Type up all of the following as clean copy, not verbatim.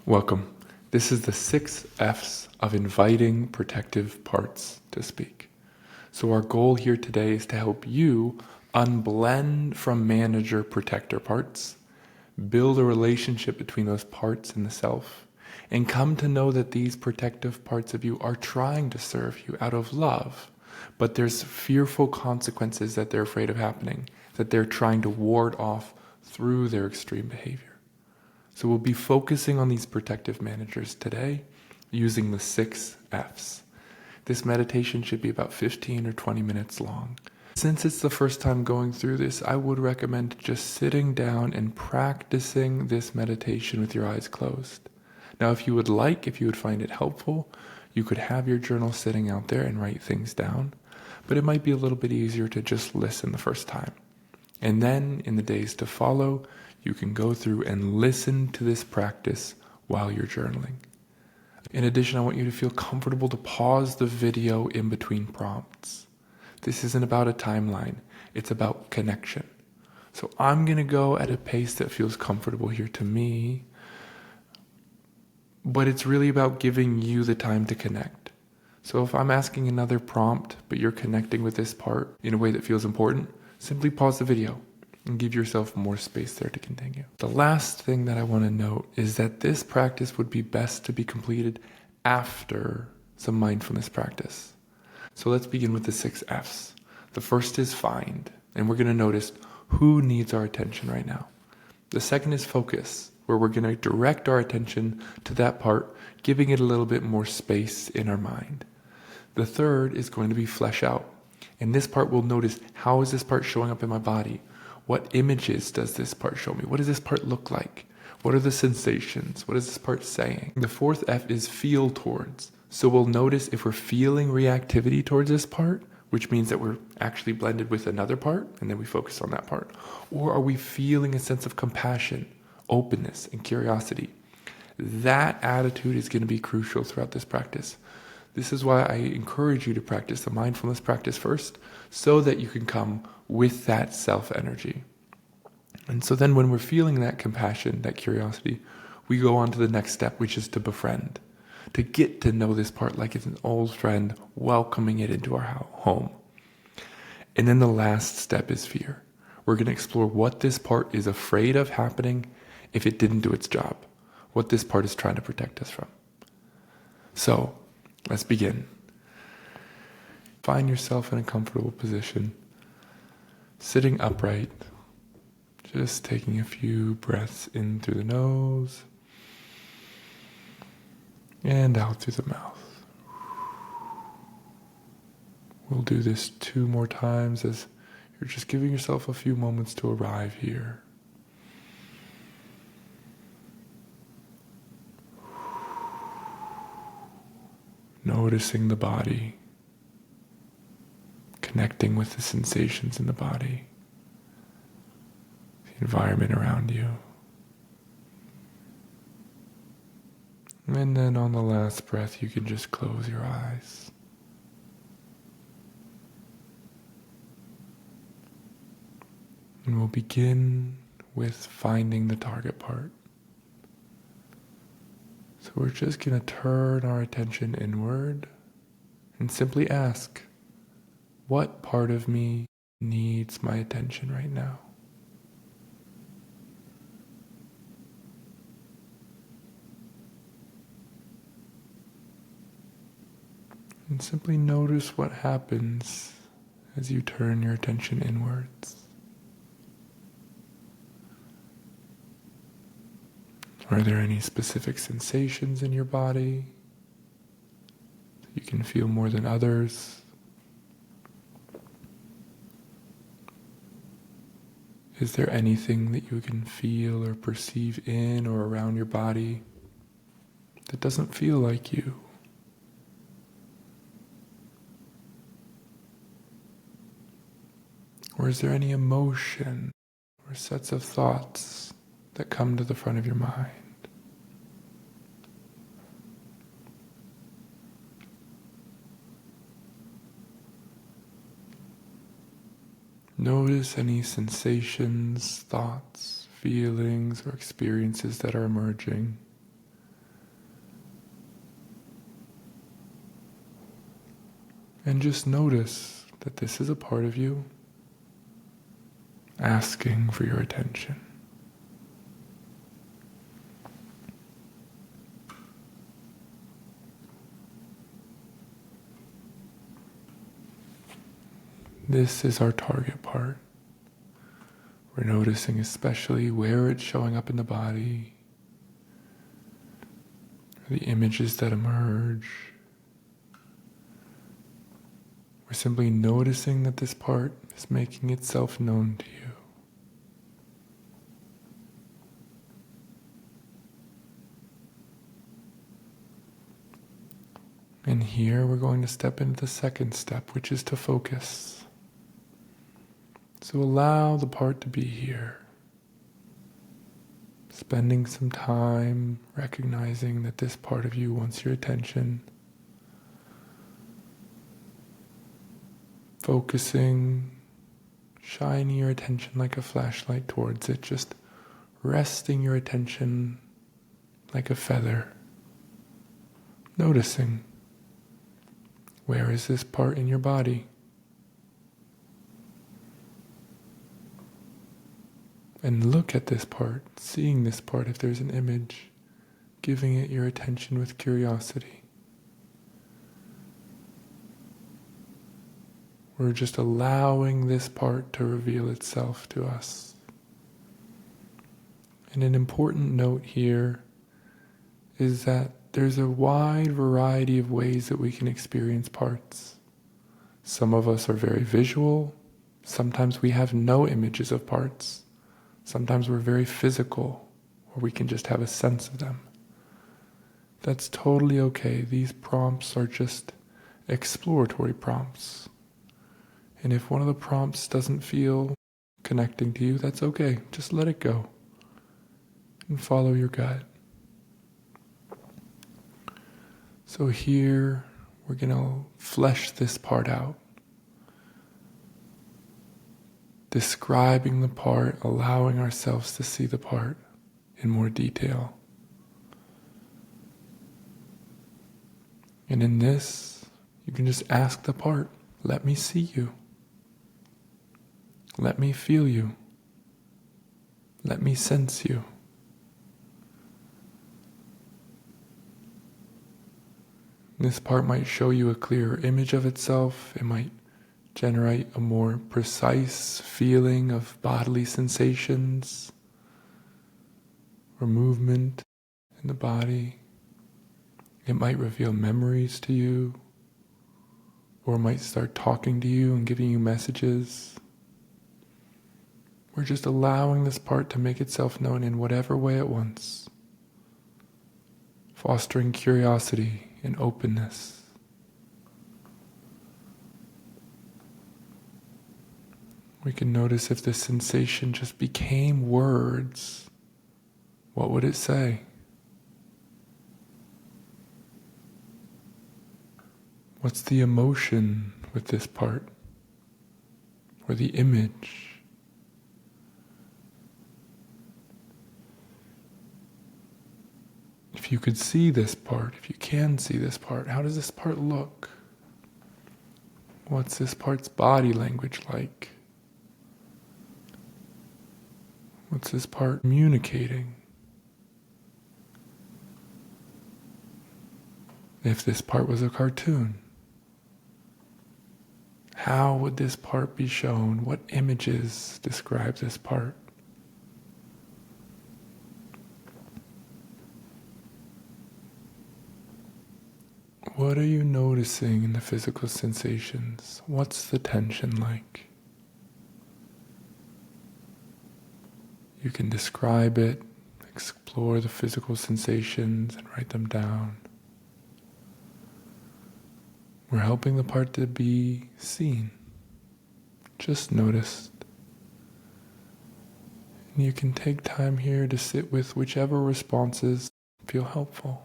Welcome. This is the 6F's of inviting protective parts to speak. So our goal here today is to help you unblend from manager protector parts, build a relationship between those parts and the self, and come to know that these protective parts of you are trying to serve you out of love, but there's fearful consequences that they're afraid of happening, that they're trying to ward off through their extreme behavior. So we'll be focusing on these protective managers today using the 6F's. This meditation should be about 15 or 20 minutes long. Since it's the first time going through this, I would recommend just sitting down and practicing this meditation with your eyes closed. Now, if you would find it helpful, you could have your journal sitting out there and write things down, but it might be a little bit easier to just listen the first time. And then in the days to follow, you can go through and listen to this practice while you're journaling. In addition, I want you to feel comfortable to pause the video in between prompts. This isn't about a timeline, it's about connection. So I'm going to go at a pace that feels comfortable here to me, but it's really about giving you the time to connect. So if I'm asking another prompt, but you're connecting with this part in a way that feels important, simply pause the video and give yourself more space there to continue. The last thing that I want to note is that this practice would be best to be completed after some mindfulness practice. So let's begin with the 6F's. The first is find, and we're going to notice who needs our attention right now. The second is focus, where we're going to direct our attention to that part, giving it a little bit more space in our mind. The third is going to be flesh out. In this part, we'll notice, how is this part showing up in my body? What images does this part show me? What does this part look like? What are the sensations? What is this part saying? The fourth F is feel towards. So we'll notice if we're feeling reactivity towards this part, which means that we're actually blended with another part, and then we focus on that part. Or are we feeling a sense of compassion, openness, and curiosity? That attitude is going to be crucial throughout this practice. This is why I encourage you to practice the mindfulness practice first, so that you can come with that self-energy. And so then when we're feeling that compassion, that curiosity, we go on to the next step, which is to befriend, to get to know this part like it's an old friend, welcoming it into our home. And then the last step is fear. We're going to explore what this part is afraid of happening if it didn't do its job, what this part is trying to protect us from. So, let's begin. Find yourself in a comfortable position, sitting upright, just taking a few breaths in through the nose and out through the mouth. We'll do this 2 more times as you're just giving yourself a few moments to arrive here. Noticing the body, connecting with the sensations in the body, the environment around you. And then on the last breath, you can just close your eyes. And we'll begin with finding the target part. So we're just going to turn our attention inward and simply ask, what part of me needs my attention right now? And simply notice what happens as you turn your attention inwards. Are there any specific sensations in your body that you can feel more than others? Is there anything that you can feel or perceive in or around your body that doesn't feel like you? Or is there any emotion or sets of thoughts that come to the front of your mind? Notice any sensations, thoughts, feelings, or experiences that are emerging. And just notice that this is a part of you asking for your attention. This is our target part. We're noticing especially where it's showing up in the body, the images that emerge. We're simply noticing that this part is making itself known to you. And here we're going to step into the second step, which is to focus. So allow the part to be here. Spending some time recognizing that this part of you wants your attention. Focusing, shining your attention like a flashlight towards it, just resting your attention like a feather. Noticing, where is this part in your body? And look at this part, seeing this part if there's an image, giving it your attention with curiosity. We're just allowing this part to reveal itself to us. And an important note here is that there's a wide variety of ways that we can experience parts. Some of us are very visual. Sometimes we have no images of parts. Sometimes we're very physical, or we can just have a sense of them. That's totally okay. These prompts are just exploratory prompts. And if one of the prompts doesn't feel connecting to you, that's okay. Just let it go and follow your gut. So here, we're going to flesh this part out. Describing the part, allowing ourselves to see the part in more detail. And in this, you can just ask the part, let me see you. Let me feel you. Let me sense you. This part might show you a clearer image of itself. It might generate a more precise feeling of bodily sensations or movement in the body. It might reveal memories to you, or might start talking to you and giving you messages. We're just allowing this part to make itself known in whatever way it wants, fostering curiosity and openness. We can notice if this sensation just became words, what would it say? What's the emotion with this part? Or the image? If you could see this part, if you can see this part, how does this part look? What's this part's body language like? What's this part communicating? If this part was a cartoon, how would this part be shown? What images describe this part? What are you noticing in the physical sensations? What's the tension like? You can describe it, explore the physical sensations, and write them down. We're helping the part to be seen, just noticed. And you can take time here to sit with whichever responses feel helpful.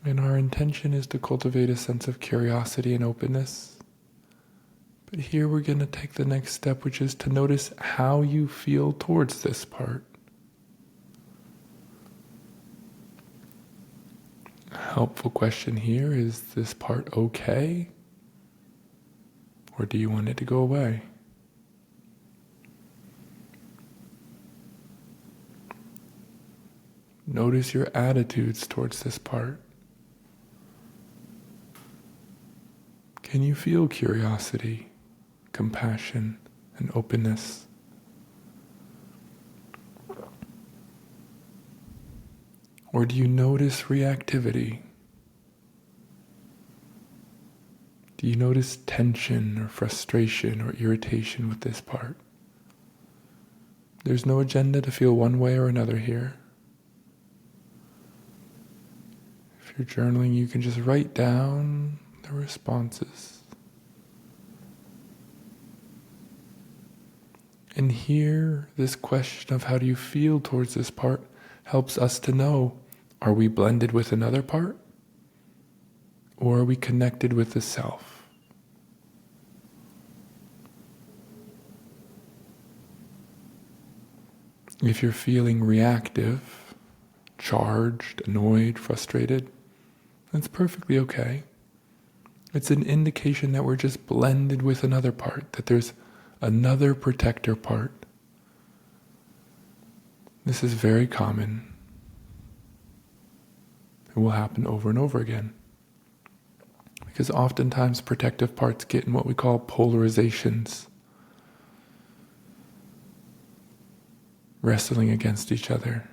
And our intention is to cultivate a sense of curiosity and openness, But here we're going to take the next step, which is to notice how you feel towards this part. A helpful question here is this part okay? Or do you want it to go away? Notice your attitudes towards this part. Can you feel curiosity, compassion, and openness? Or do you notice reactivity? Do you notice tension or frustration or irritation with this part? There's no agenda to feel one way or another here. If you're journaling, you can just write down the responses. And here, this question of how do you feel towards this part helps us to know, are we blended with another part? Or are we connected with the self? If you're feeling reactive, charged, annoyed, frustrated, that's perfectly okay. It's an indication that we're just blended with another part, that there's another protector part. This is very common. It will happen over and over again. Because oftentimes protective parts get in what we call polarizations, wrestling against each other.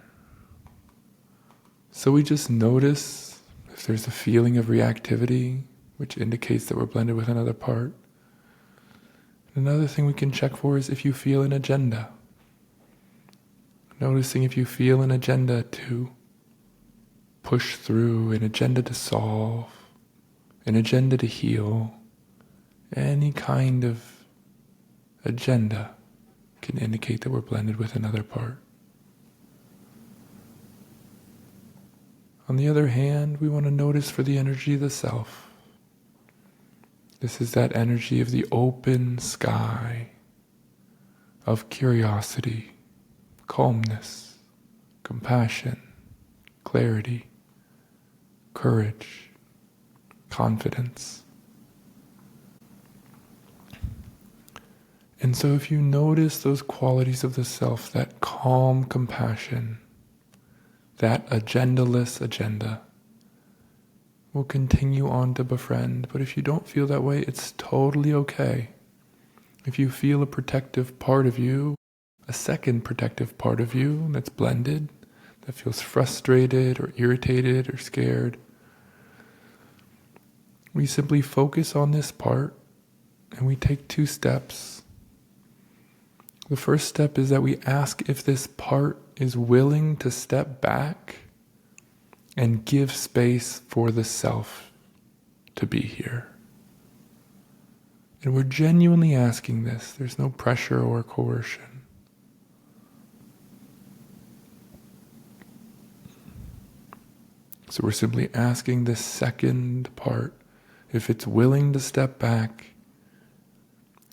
So we just notice if there's a feeling of reactivity, which indicates that we're blended with another part. Another thing we can check for is if you feel an agenda. Noticing if you feel an agenda to push through, an agenda to solve, an agenda to heal. Any kind of agenda can indicate that we're blended with another part. On the other hand, we want to notice for the energy of the self. This is that energy of the open sky, of curiosity, calmness, compassion, clarity, courage, confidence. And so if you notice those qualities of the self, that calm compassion, that agendaless agenda, we'll continue on to befriend. But if you don't feel that way, it's totally okay. If you feel a protective part of you, a second protective part of you that's blended, that feels frustrated or irritated or scared, we simply focus on this part and we take 2 steps. The first step is that we ask if this part is willing to step back and give space for the self to be here. And we're genuinely asking this. There's no pressure or coercion. So we're simply asking this second part if it's willing to step back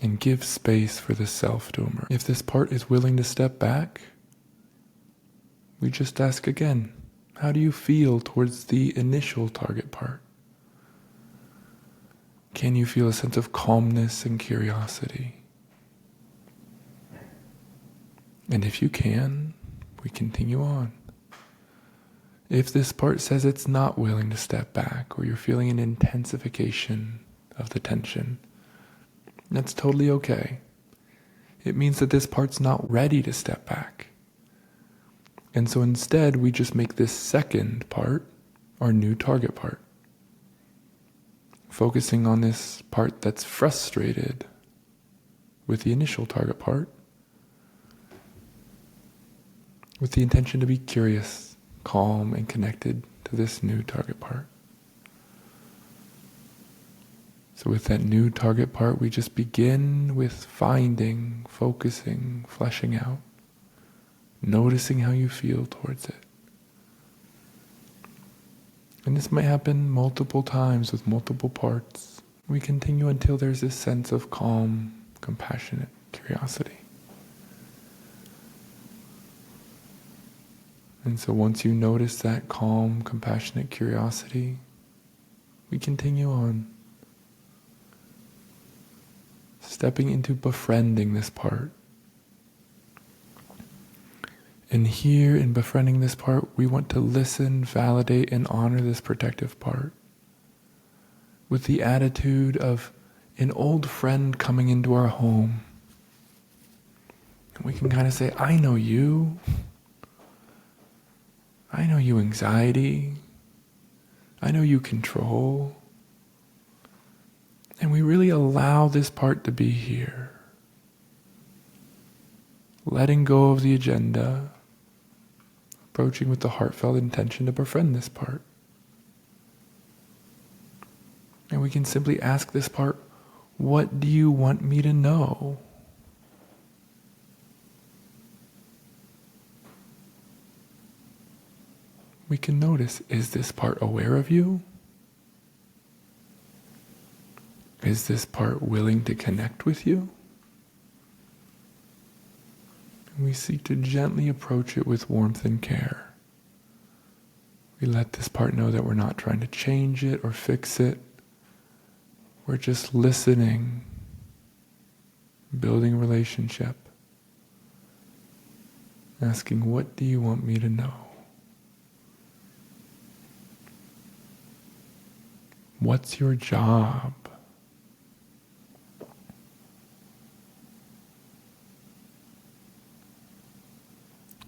and give space for the self to emerge. If this part is willing to step back, we just ask again, how do you feel towards the initial target part? Can you feel a sense of calmness and curiosity? And if you can, we continue on. If this part says it's not willing to step back, or you're feeling an intensification of the tension, that's totally okay. It means that this part's not ready to step back. And so instead, we just make this second part our new target part. Focusing on this part that's frustrated with the initial target part, with the intention to be curious, calm, and connected to this new target part. So with that new target part, we just begin with finding, focusing, fleshing out, noticing how you feel towards it. And this might happen multiple times with multiple parts. We continue until there's this sense of calm, compassionate curiosity. And so once you notice that calm, compassionate curiosity, we continue on, stepping into befriending this part. And here in befriending this part, we want to listen, validate, and honor this protective part with the attitude of an old friend coming into our home. And we can kind of say, I know you, anxiety, I know you control. And we really allow this part to be here. Letting go of the agenda, approaching with the heartfelt intention to befriend this part. And we can simply ask this part, what do you want me to know? We can notice, is this part aware of you? Is this part willing to connect with you? And we seek to gently approach it with warmth and care. We let this part know that we're not trying to change it or fix it. We're just listening, building a relationship, asking, what do you want me to know? What's your job?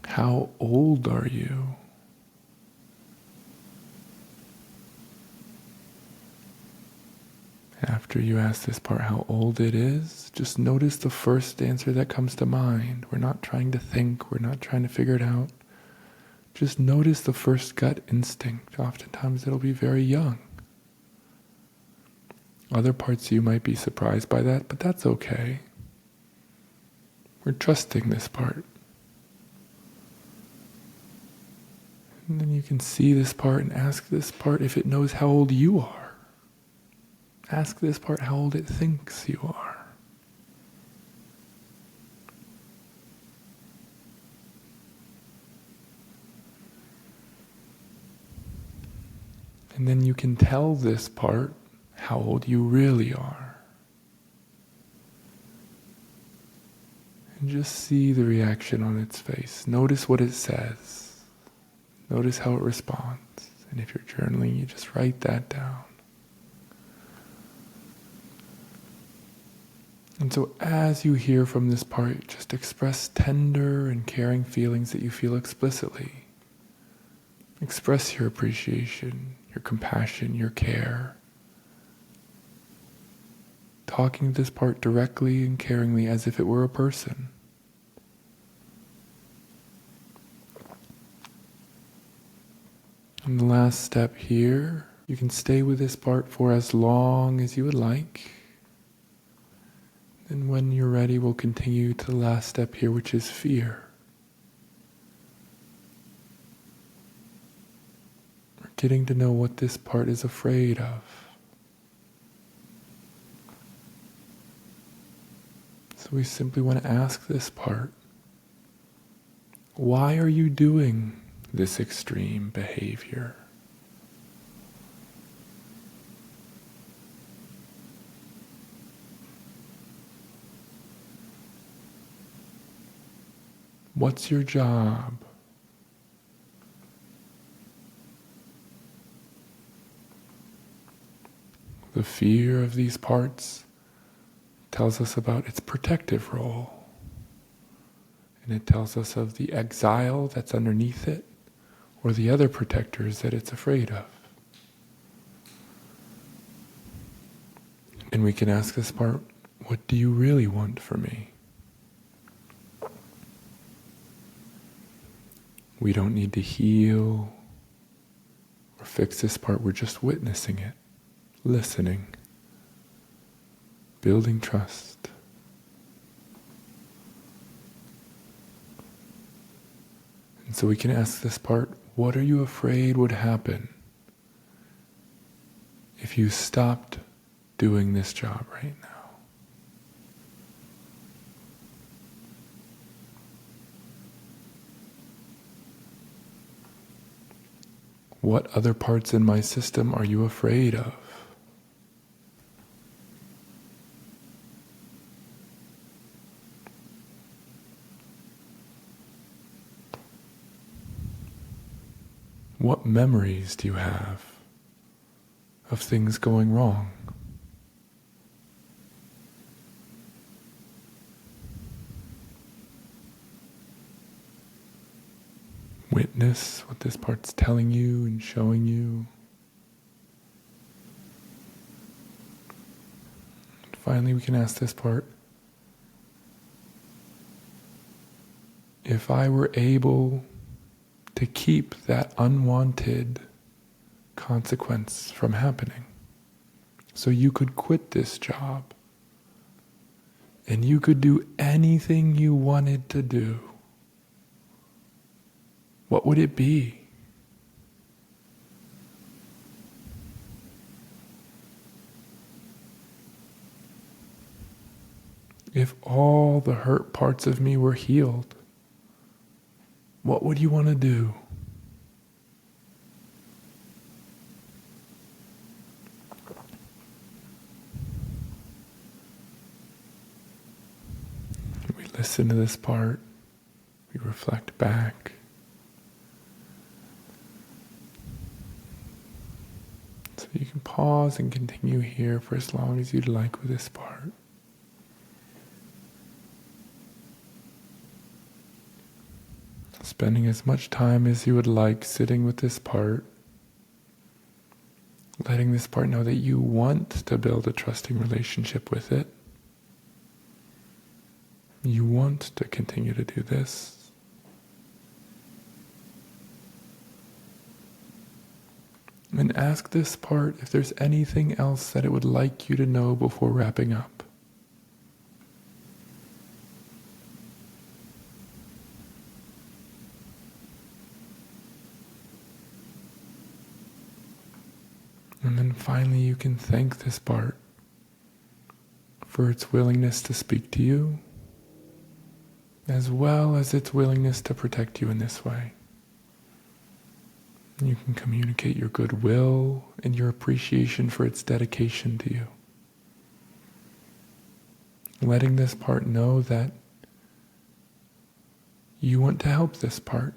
How old are you? After you ask this part how old it is, just notice the first answer that comes to mind. We're not trying to think, we're not trying to figure it out. Just notice the first gut instinct. Oftentimes it'll be very young. Other parts of you might be surprised by that, but that's okay. We're trusting this part. And then you can see this part and ask this part if it knows how old you are. Ask this part how old it thinks you are. And then you can tell this part how old you really are. And just see the reaction on its face. Notice what it says. Notice how it responds. And if you're journaling, you just write that down. And so as you hear from this part, just express tender and caring feelings that you feel explicitly. Express your appreciation, your compassion, your care. Talking to this part directly and caringly as if it were a person. And the last step here, you can stay with this part for as long as you would like. And when you're ready, we'll continue to the last step here, which is fear. We're getting to know what this part is afraid of. So we simply want to ask this part, why are you doing this extreme behavior? What's your job? The fear of these parts tells us about its protective role. And it tells us of the exile that's underneath it, or the other protectors that it's afraid of. And we can ask this part, what do you really want from me? We don't need to heal or fix this part, we're just witnessing it, listening, building trust. And so we can ask this part, what are you afraid would happen if you stopped doing this job right now? What other parts in my system are you afraid of? What memories do you have of things going wrong? Witness what this part's telling you and showing you. And finally, we can ask this part, if I were able to keep that unwanted consequence from happening, so you could quit this job and you could do anything you wanted to do, what would it be? If all the hurt parts of me were healed, what would you want to do? We listen to this part, we reflect back. So you can pause and continue here for as long as you'd like with this part. Spending as much time as you would like sitting with this part, letting this part know that you want to build a trusting relationship with it. You want to continue to do this. And ask this part if there's anything else that it would like you to know before wrapping up. And then finally you can thank this part for its willingness to speak to you, as well as its willingness to protect you in this way. You can communicate your goodwill and your appreciation for its dedication to you. Letting this part know that you want to help this part,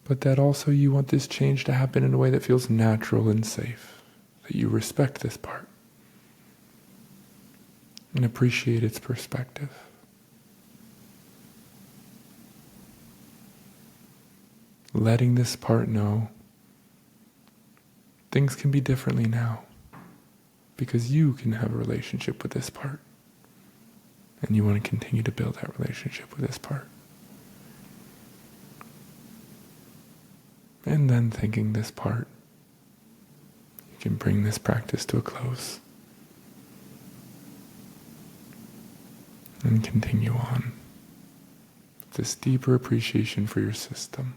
but that also you want this change to happen in a way that feels natural and safe, that you respect this part and appreciate its perspective. Letting this part know things can be differently now because you can have a relationship with this part and you want to continue to build that relationship with this part. And then thinking this part, you can bring this practice to a close and continue on with this deeper appreciation for your system.